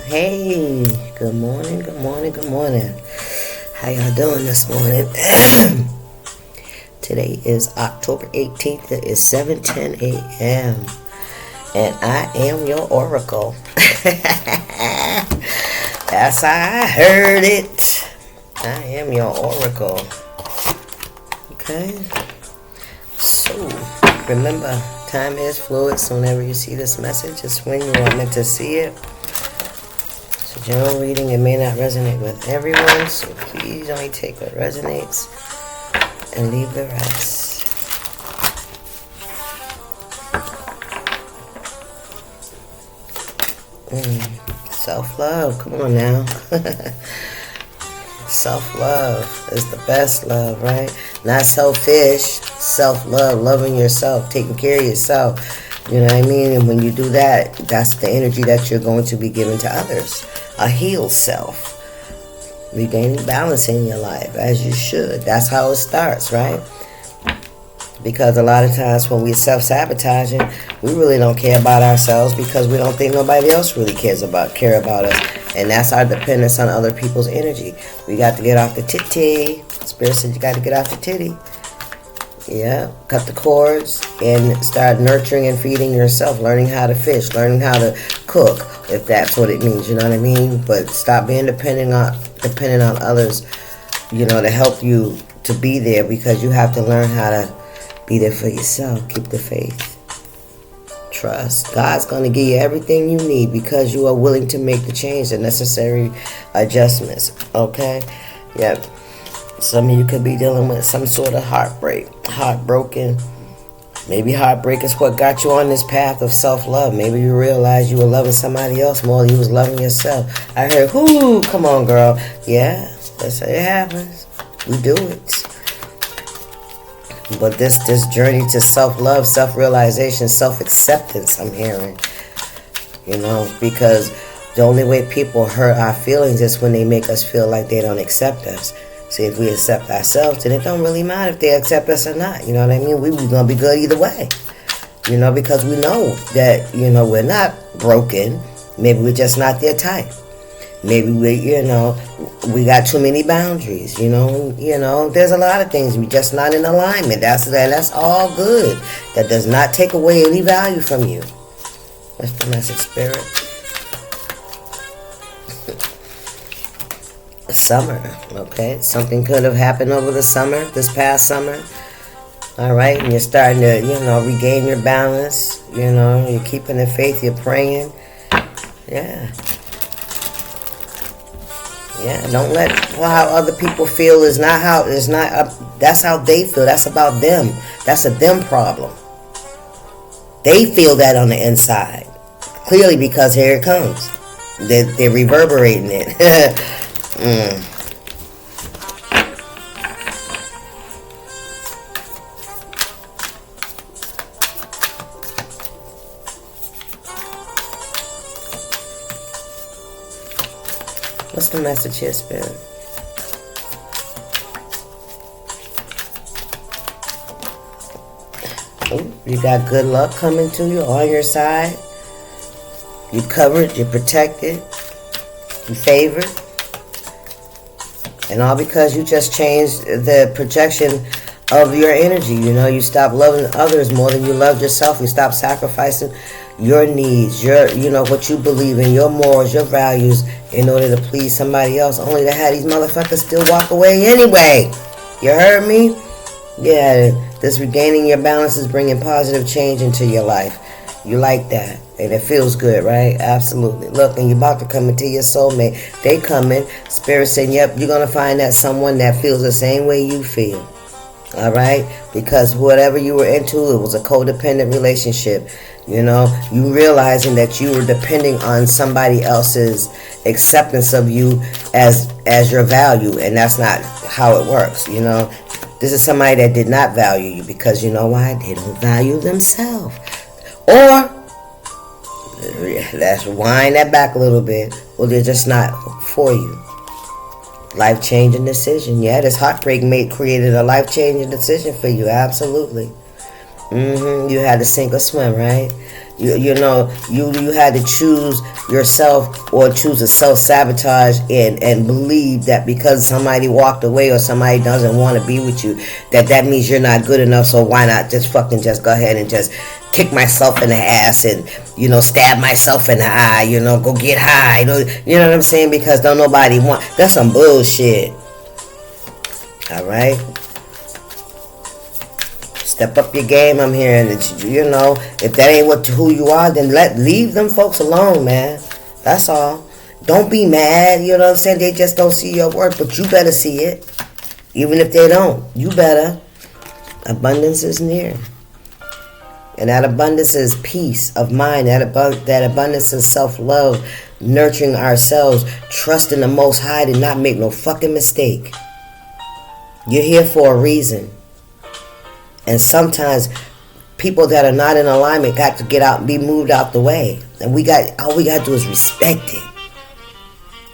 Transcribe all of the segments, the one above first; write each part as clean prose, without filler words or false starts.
Hey, good morning, good morning, good morning. How y'all doing this morning? Today is October 18th. It is 7:10 a.m. And I am your oracle. That's how I heard it. I am your oracle. Okay? So, remember, time is fluid. So whenever you see this message, it's when you are meant to see it. General reading, it may not resonate with everyone, so please only take what resonates and leave the rest. Self-love, come on now. Self-love is the best love, right? Not selfish, self-love, loving yourself, taking care of yourself. You know what I mean? And when you do that, that's the energy that you're going to be giving to others. A healed self. Regaining balance in your life, as you should. That's how it starts, right? Because a lot of times when we're self-sabotaging, we really don't care about ourselves because we don't think nobody else really care about us. And that's our dependence on other people's energy. We got to get off the titty. Spirit said you got to get off the titty. Yeah, cut the cords and start nurturing and feeding yourself, learning how to fish, learning how to cook, if that's what it means, you know what I mean? But stop being dependent on others, you know, to help you to be there, because you have to learn how to be there for yourself. Keep the faith. Trust. God's going to give you everything you need because you are willing to make the change, the necessary adjustments, okay? Yep. Some of you could be dealing with some sort of heartbreak, heartbroken. Maybe heartbreak is what got you on this path of self-love. Maybe you realized you were loving somebody else more than you was loving yourself. I heard, whoo, come on, girl. Yeah, that's how it happens. We do it. But this journey to self-love, self-realization, self-acceptance, I'm hearing, you know, because the only way people hurt our feelings is when they make us feel like they don't accept us. See, if we accept ourselves, then it don't really matter if they accept us or not. You know what I mean? We're going to be good either way. You know, because we know that, you know, we're not broken. Maybe we're just not their type. Maybe we got too many boundaries. You know, there's a lot of things. We're just not in alignment. That's all good. That does not take away any value from you. What's the message, Spirit? Summer, okay? Something could have happened over the summer, this past summer. All right, and you're starting to, regain your balance. You're keeping the faith, you're praying. Yeah. Yeah, don't let how other people feel that's how they feel. That's about them. That's a them problem. They feel that on the inside. Clearly, because here it comes. They're reverberating it. What's the message here, Spirit? You got good luck coming to you on your side. You're covered, you're protected, you're favored. And all because you just changed the projection of your energy. You stop loving others more than you love yourself. You stop sacrificing your needs, what you believe in, your morals, your values, in order to please somebody else, only to have these motherfuckers still walk away anyway. You heard me? Yeah, this regaining your balance is bringing positive change into your life. You like that, and it feels good, right? Absolutely. Look, and you're about to come into your soulmate. They coming. Spirit saying, yep, you're going to find that someone that feels the same way you feel. All right? Because whatever you were into, it was a codependent relationship. You realizing that you were depending on somebody else's acceptance of you as your value, and that's not how it works. This is somebody that did not value you because you know why? They don't value themselves. Or, let's wind that back a little bit, or they're just not for you. Life-changing decision. Yeah, this heartbreak created a life-changing decision for you. Absolutely. You had to sink or swim, right? You know, you had to choose yourself or choose to self-sabotage and believe that because somebody walked away or somebody doesn't want to be with you, that means you're not good enough. So why not just fucking just go ahead and just kick myself in the ass and, you know, stab myself in the eye, you know, go get high. You know what I'm saying? Because don't nobody want. That's some bullshit. All right? Step up your game, I'm hearing. You know, if that ain't who you are, then leave them folks alone, man. That's all. Don't be mad, you know what I'm saying? They just don't see your work, but you better see it. Even if they don't, you better. Abundance is near. And that abundance is peace of mind. That abundance is self-love, nurturing ourselves, trusting the Most High to not make no fucking mistake. You're here for a reason. And sometimes people that are not in alignment got to get out and be moved out the way. And all we got to do is respect it.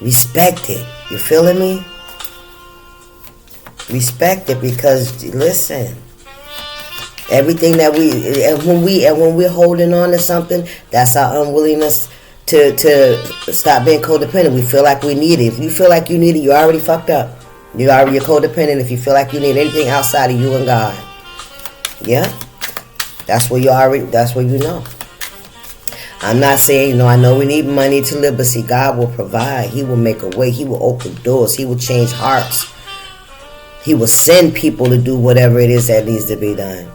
Respect it. You feeling me? Respect it, because listen, everything that when we're holding on to something, that's our unwillingness to stop being codependent. We feel like we need it. If you feel like you need it, you already fucked up. You're codependent if you feel like you need anything outside of you and God. Yeah, that's where you know. I'm not saying, you know, I know we need money to live, but see, God will provide. He will make a way. He will open doors. He will change hearts. He will send people to do whatever it is that needs to be done.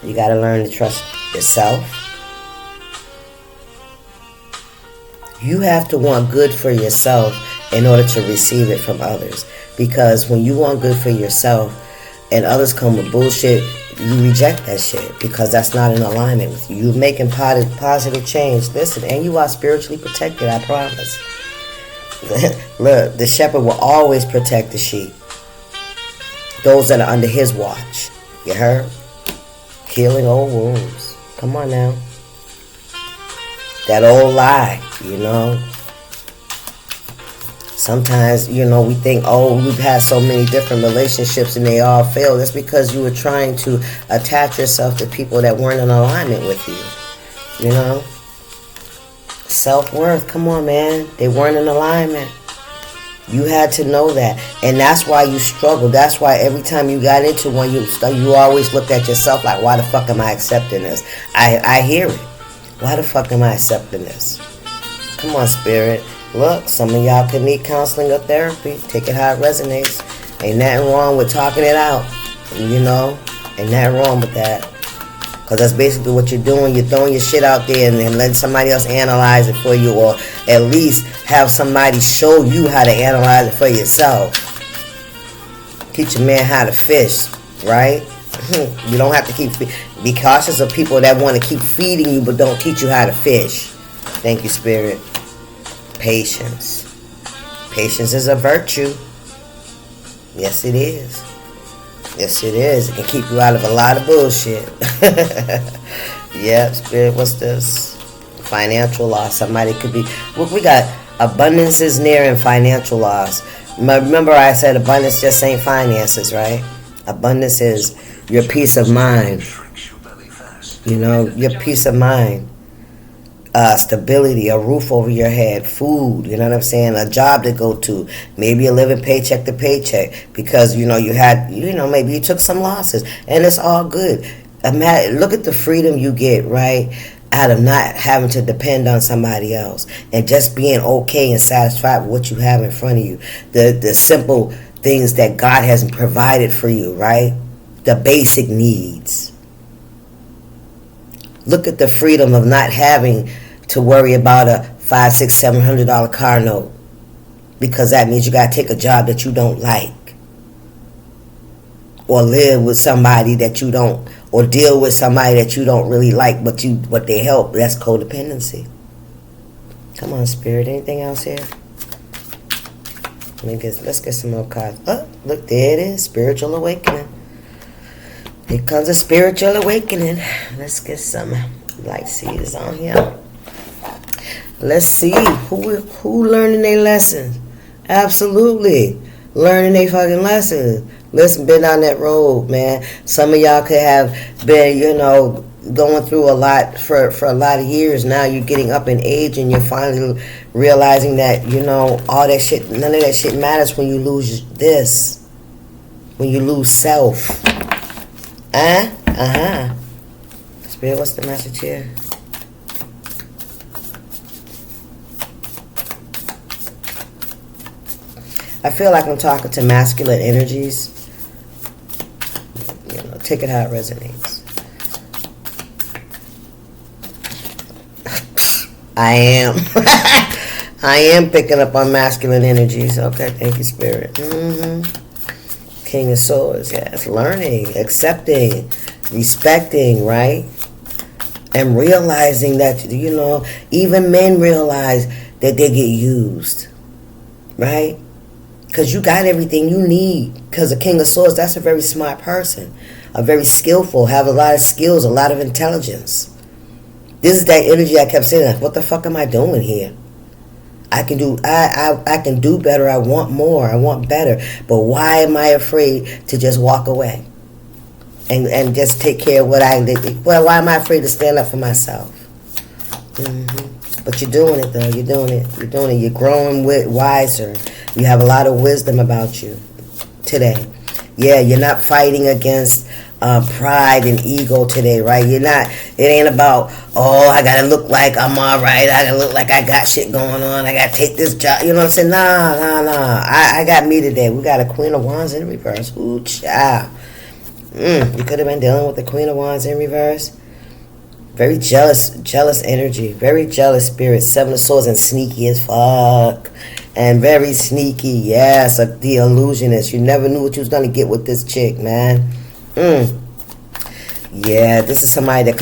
You got to learn to trust yourself. You have to want good for yourself in order to receive it from others. Because when you want good for yourself and others come with bullshit, you reject that shit because that's not in alignment with you. You're making positive change. Listen, and you are spiritually protected, I promise. Look, the shepherd will always protect the sheep. Those that are under his watch. You heard? Healing old wounds. Come on now. That old lie, you know. Sometimes, you know, we think, oh, we've had so many different relationships and they all failed. That's because you were trying to attach yourself to people that weren't in alignment with you. You know? Self-worth, come on, man. They weren't in alignment. You had to know that. And that's why you struggled. That's why every time you got into one, you always looked at yourself like, why the fuck am I accepting this? I hear it. Why the fuck am I accepting this? Come on, Spirit. Look, some of y'all could need counseling or therapy. Take it how it resonates. Ain't nothing wrong with talking it out. You know? Ain't nothing wrong with that. Because that's basically what you're doing. You're throwing your shit out there and then letting somebody else analyze it for you. Or at least have somebody show you how to analyze it for yourself. Teach a man how to fish. Right? You don't have to be cautious of people that want to keep feeding you but don't teach you how to fish. Thank you, Spirit. Patience. Patience is a virtue. Yes, it is. Yes, it is. It can keep you out of a lot of bullshit. Yeah, Spirit, what's this? Financial loss. Somebody could be... We got abundance is near and financial loss. Remember I said abundance just ain't finances, right? Abundance is your peace of mind. You know, your peace of mind. Stability, a roof over your head, food, you know what I'm saying, a job to go to, maybe you're living paycheck to paycheck because, you know, maybe you took some losses, and it's all good. Look at the freedom you get, right, out of not having to depend on somebody else and just being okay and satisfied with what you have in front of you. The simple things that God has provided for you, right? The basic needs. Look at the freedom of not having to worry about a $500, $600, $700 car note, because that means you got to take a job that you don't like, or live with somebody that you don't, or deal with somebody that you don't really like, but they help. That's codependency. Come on, Spirit. Anything else here? Let's get some more cards. Oh, look, there it is. Spiritual awakening. Here comes a spiritual awakening. Let's get some light seeds on here. Let's see who learning their lessons. Absolutely. learning their fucking lessons. Listen, been down that road, man. Some of y'all could have been, going through a lot for a lot of years. Now you're getting up in age and you're finally realizing that, all that shit, none of that shit matters when you lose this. When you lose self. Spirit, what's the message here? I feel like I'm talking to masculine energies. Take it how it resonates. I am. I am picking up on masculine energies. Okay, thank you, Spirit. King of Swords, yes. Learning, accepting, respecting, right? And realizing that, even men realize that they get used, right? Because you got everything you need. Because the King of Swords, that's a very smart person. A very skillful, have a lot of skills, a lot of intelligence. This is that energy I kept saying, like, what the fuck am I doing here? I can do better. I want more. I want better. But why am I afraid to just walk away? And just take care of what I did? Well, why am I afraid to stand up for myself? But you're doing it, though. You're doing it. You're growing wiser. You have a lot of wisdom about you today. Yeah, you're not fighting against pride and ego today, right? It ain't about, I gotta look like I'm alright, I gotta look like I got shit going on, I gotta take this job, you know what I'm saying? Nah. I got me today. We got a Queen of Wands in reverse. Ooh, child. You could have been dealing with the Queen of Wands in reverse. Very jealous energy, very jealous spirit, Seven of Swords, and sneaky as fuck. And very sneaky, yes, the illusionist. You never knew what you was gonna get with this chick, man. Yeah, this is somebody that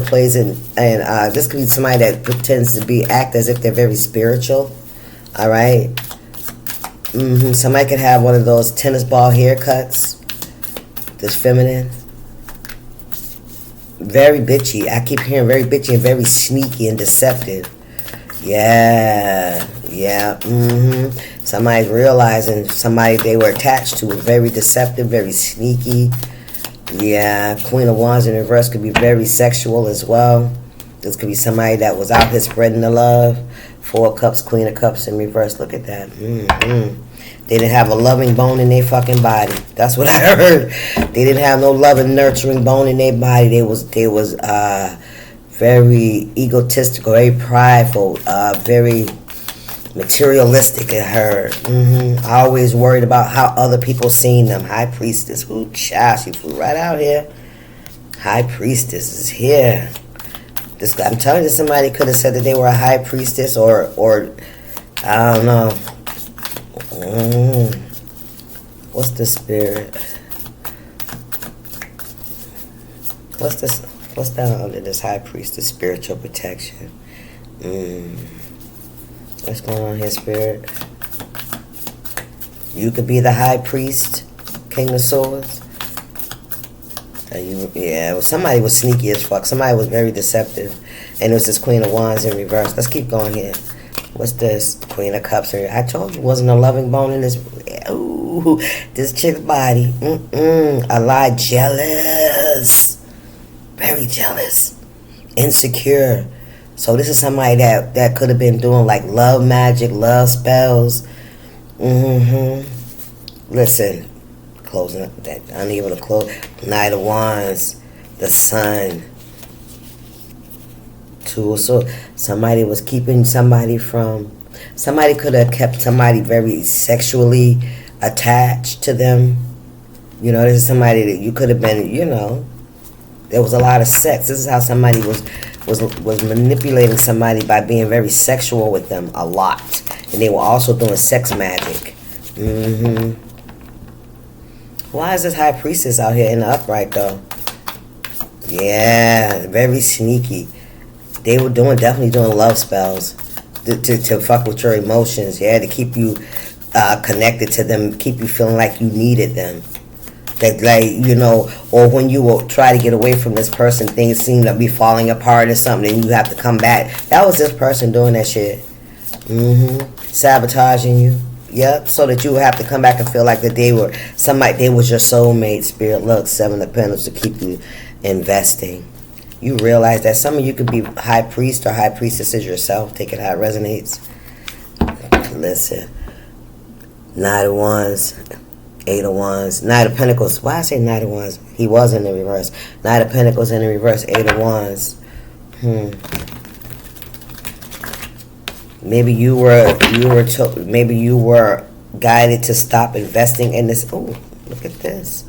plays in, and this could be somebody that pretends to act as if they're very spiritual. All right. Somebody could have one of those tennis ball haircuts. That's feminine. Very bitchy. I keep hearing very bitchy and very sneaky and deceptive. Yeah. Somebody's realizing somebody they were attached to was very deceptive, very sneaky. Yeah, Queen of Wands in reverse could be very sexual as well. This could be somebody that was out here spreading the love. Four of Cups, Queen of Cups in reverse. Look at that. They didn't have a loving bone in their fucking body. That's what I heard. They didn't have no loving, nurturing bone in their body. They was very egotistical, very prideful, very materialistic, I heard. Always worried about how other people seen them. High Priestess. Ooh, child, she flew right out here. High Priestess is here. I'm telling you, somebody could have said that they were a High Priestess or I don't know. What's the spirit? What's down under this High Priestess? Spiritual protection. What's going on here, Spirit? You could be the High Priest, King of Swords. Somebody was sneaky as fuck. Somebody was very deceptive. And it was this Queen of Wands in reverse. Let's keep going here. What's this? Queen of Cups. I told you wasn't a loving bone in this. Ooh, this chick's body. A lot jealous. Very jealous. Insecure. So this is somebody that could have been doing like love magic, love spells. Listen, closing up that unable to close. Knight of Wands, the Sun. Two of Swords. Somebody was keeping somebody from. Somebody could have kept somebody very sexually attached to them. This is somebody that you could have been. There was a lot of sex. This is how somebody was manipulating somebody by being very sexual with them a lot. And they were also doing sex magic. Why is this High Priestess out here in the upright, though? Yeah, very sneaky. They were definitely doing love spells to fuck with your emotions. Yeah, to keep you connected to them, keep you feeling like you needed them. That or when you will try to get away from this person, things seem to be falling apart or something, and you have to come back. That was this person doing that shit. Sabotaging you. Yep, so that you would have to come back and feel like that they was your soulmate. Spirit, look, Seven of Pentacles to keep you investing. You realize that some of you could be high priest or high priestesses yourself. Take it how it resonates. Listen, Knight of Wands, Eight of Wands, Knight of Pentacles. Why I say Knight of Wands? He was in the reverse. Knight of Pentacles in the reverse, Eight of Wands. Maybe you were guided to stop investing in this. Oh, look at this.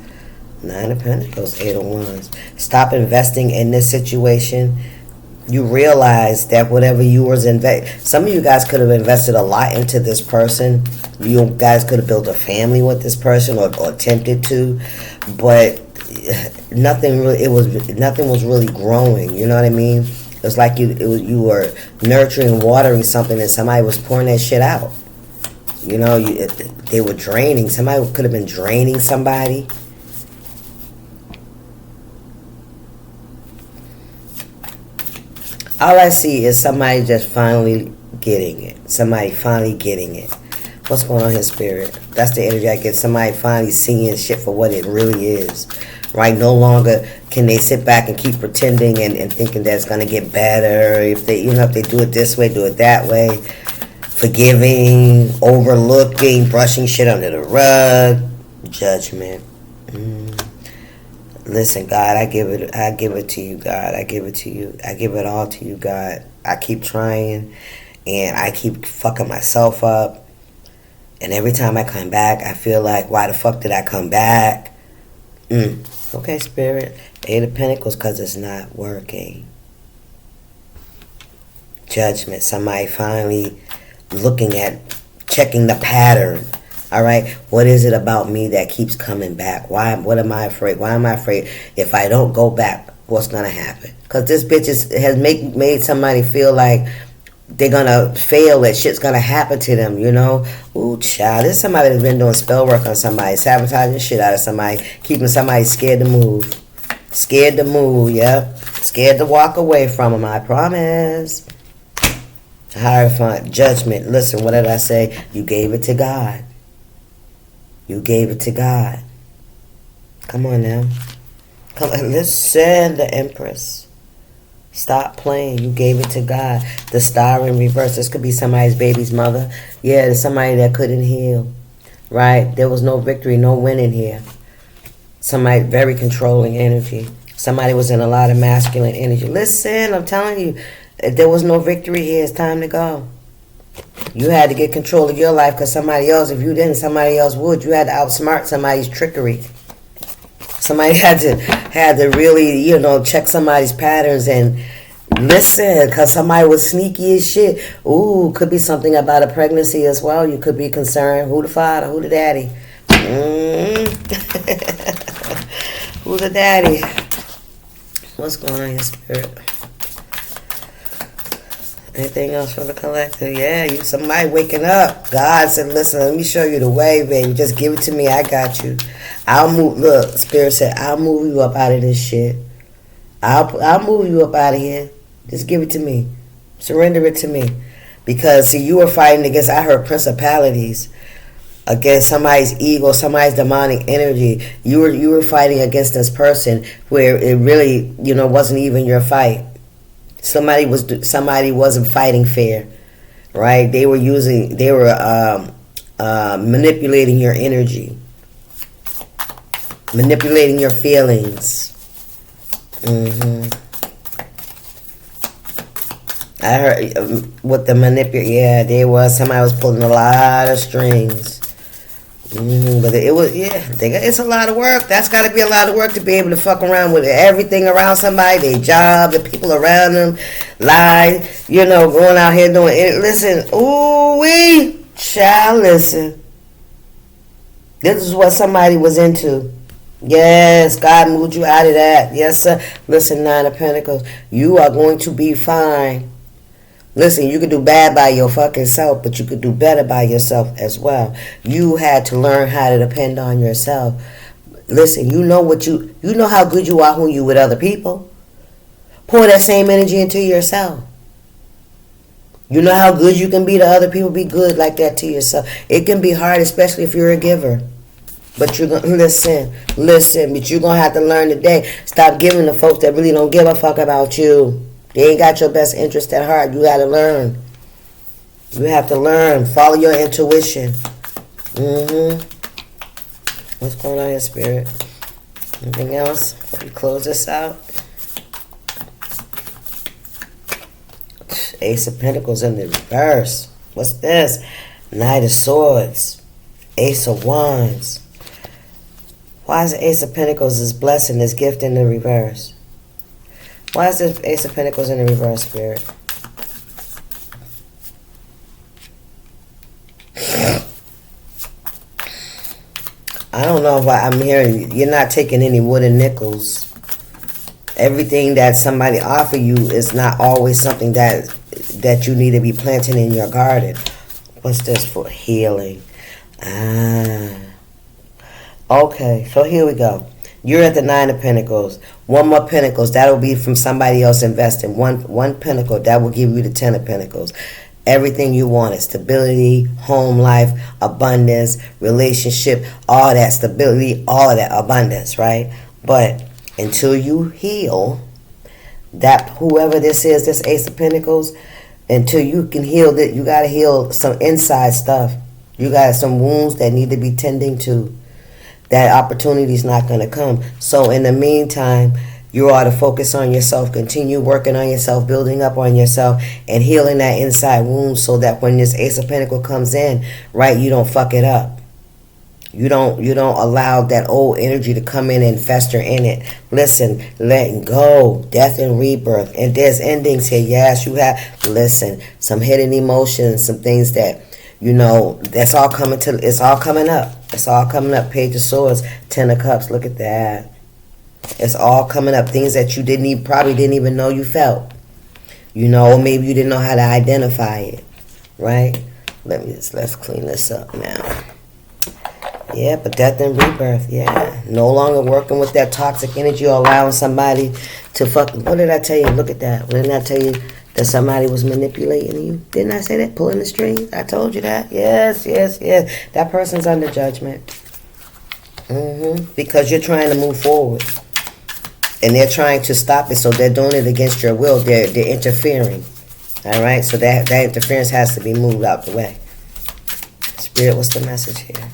Nine of Pentacles, Eight of Wands. Stop investing in this situation. You realize that whatever you was some of you guys could have invested a lot into this person. You guys could have built a family with this person or attempted to, but nothing was really growing. You know what I mean? It was like you were nurturing, watering something, and somebody was pouring that shit out. You know, they were draining. Somebody could have been draining somebody. All I see is somebody just finally getting it. Somebody finally getting it. What's going on here, Spirit? That's the energy I get. Somebody finally seeing shit for what it really is. Right? No longer can they sit back and keep pretending and thinking that it's going to get better. If they do it this way, do it that way. Forgiving, overlooking, brushing shit under the rug. Judgment. Listen, God, I give it to you, God. I give it to you. I give it all to you, God. I keep trying, and I keep fucking myself up. And every time I come back, I feel like, why the fuck did I come back? Okay, Spirit. Eight of Pentacles, because it's not working. Judgment. Somebody finally checking the pattern. All right, what is it about me that keeps coming back? What am I afraid? Why am I afraid? If I don't go back, what's gonna happen? Because this bitch has made somebody feel like they're gonna fail, that shit's gonna happen to them, you know? Ooh, child, this is somebody that's been doing spell work on somebody, sabotaging shit out of somebody, keeping somebody scared to move. Scared to move, yep. Scared to walk away from them, I promise. Hierophant, Judgment. Listen, what did I say? You gave it to God. You gave it to God. Come on now. Come on, listen, the Empress. Stop playing. You gave it to God. The Star in reverse. This could be somebody's baby's mother. Yeah, there's somebody that couldn't heal. Right? There was no victory, no winning here. Somebody very controlling energy. Somebody was in a lot of masculine energy. Listen, I'm telling you, if there was no victory here, it's time to go. You had to get control of your life because somebody else, if you didn't, somebody else would. You had to outsmart somebody's trickery. Somebody had to really, check somebody's patterns and listen, because somebody was sneaky as shit. Ooh, could be something about a pregnancy as well. You could be concerned. Who the father? Who the daddy? Who's the daddy? What's going on here, Spirit? Anything else for the collective? Yeah, somebody waking up. God said, listen, let me show you the way, baby. Just give it to me. I got you. I'll move. Look, Spirit said, I'll move you up out of this shit. I'll move you up out of here. Just give it to me. Surrender it to me. Because, see, you were fighting against, I heard, principalities. Against somebody's ego, somebody's demonic energy. You were fighting against this person where it really, wasn't even your fight. Somebody wasn't fighting fair, right? They were manipulating your energy, manipulating your feelings. I heard with the somebody was pulling a lot of strings. But it's a lot of work. That's got to be a lot of work to be able to fuck around with everything around somebody, their job, the people around them, lie, going out here doing it. Listen, child, listen. This is what somebody was into. Yes, God moved you out of that. Yes, sir. Listen, Nine of Pentacles, you are going to be fine. Listen, you could do bad by your fucking self, but you could do better by yourself as well. You had to learn how to depend on yourself. Listen, you know how good you are when you with other people. Pour that same energy into yourself. You know how good you can be to other people? Be good like that to yourself. It can be hard, especially if you're a giver. But you're going to listen, but you're going to have to learn today. Stop giving to folks that really don't give a fuck about you. They ain't got your best interest at heart. You got to learn. You have to learn. Follow your intuition. What's going on here, Spirit? Anything else? We close this out. Ace of Pentacles in the reverse. What's this? Knight of Swords. Ace of Wands. Why is the Ace of Pentacles this blessing, this gift in the reverse? Why is the Ace of Pentacles in the reverse, Spirit? I don't know why I'm hearing you're not taking any wooden nickels. Everything that somebody offer you is not always something that you need to be planting in your garden. What's this for? Healing. Okay, so here we go. You're at the 9 of Pentacles. One more Pentacles. That'll be from somebody else investing. One Pentacle. That will give you the 10 of Pentacles. Everything you wanted. Stability, home life, abundance, relationship, all that stability, all of that abundance, right? But until you heal, that whoever this is, this Ace of Pentacles, until you can heal that, you got to heal some inside stuff. You got some wounds that need to be tending to. That opportunity is not going to come. So in the meantime, you ought to focus on yourself, continue working on yourself, building up on yourself, and healing that inside wound so that when this Ace of Pentacles comes in, right, you don't fuck it up. You don't allow that old energy to come in and fester in it. Listen, letting go, death and rebirth. And there's endings here. Yes, you have, listen, some hidden emotions, some things that, you know, it's all coming up. It's all coming up. Page of Swords, 10 of Cups. Look at that. It's all coming up. Things that you probably didn't even know you felt. You know, or maybe you didn't know how to identify it. Right? Let's clean this up now. Yeah, but death and rebirth, yeah. No longer working with that toxic energy or allowing somebody to what did I tell you? Look at that. Didn't I tell you that somebody was manipulating you? Didn't I say that? Pulling the strings? I told you that. Yes. That person's under judgment. Because you're trying to move forward. And they're trying to stop it, so they're doing it against your will. They're interfering. All right? So that interference has to be moved out the way. Spirit, what's the message here?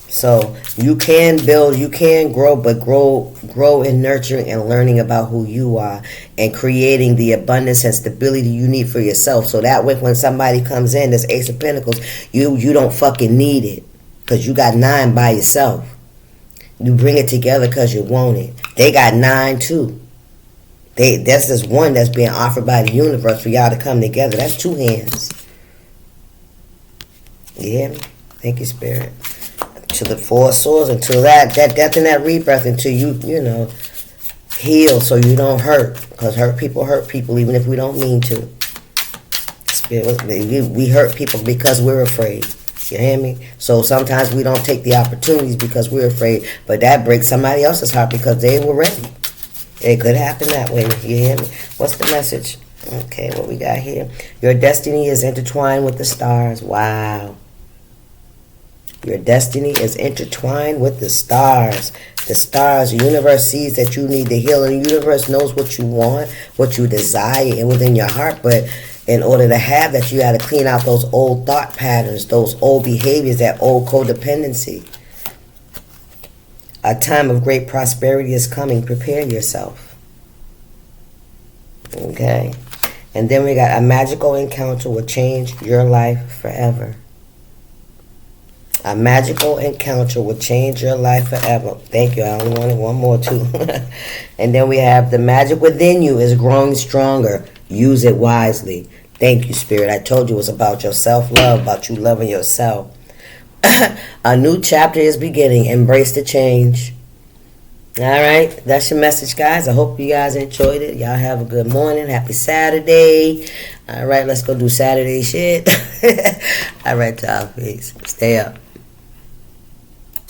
So you can build, you can grow, but grow in nurturing and learning about who you are and creating the abundance and stability you need for yourself. So that way when somebody comes in, this Ace of Pentacles, you don't fucking need it because you got 9 by yourself. You bring it together because you want it. They got 9 too. That's just one that's being offered by the universe for y'all to come together. That's 2 hands. You hear me? Thank you, Spirit. To the 4 of Swords, until that death and that rebirth, until you know, heal so you don't hurt. Because hurt people even if we don't mean to. Spirit, we hurt people because we're afraid. You hear me? So sometimes we don't take the opportunities because we're afraid. But that breaks somebody else's heart because they were ready. It could happen that way. You hear me? What's the message? Okay, what we got here? Your destiny is intertwined with the stars. Wow. Your destiny is intertwined with the stars. The stars, the universe sees that you need to heal. And the universe knows what you want, what you desire and within your heart. But in order to have that, you got to clean out those old thought patterns, those old behaviors, that old codependency. A time of great prosperity is coming. Prepare yourself. Okay? And then we got a magical encounter will change your life forever. A magical encounter will change your life forever. Thank you. I only wanted one more too. And then we have the magic within you is growing stronger. Use it wisely. Thank you, Spirit. I told you it was about your self-love, about you loving yourself. A new chapter is beginning. Embrace the change. All right. That's your message, guys. I hope you guys enjoyed it. Y'all have a good morning. Happy Saturday. All right. Let's go do Saturday shit. All right, y'all. Peace. Stay up.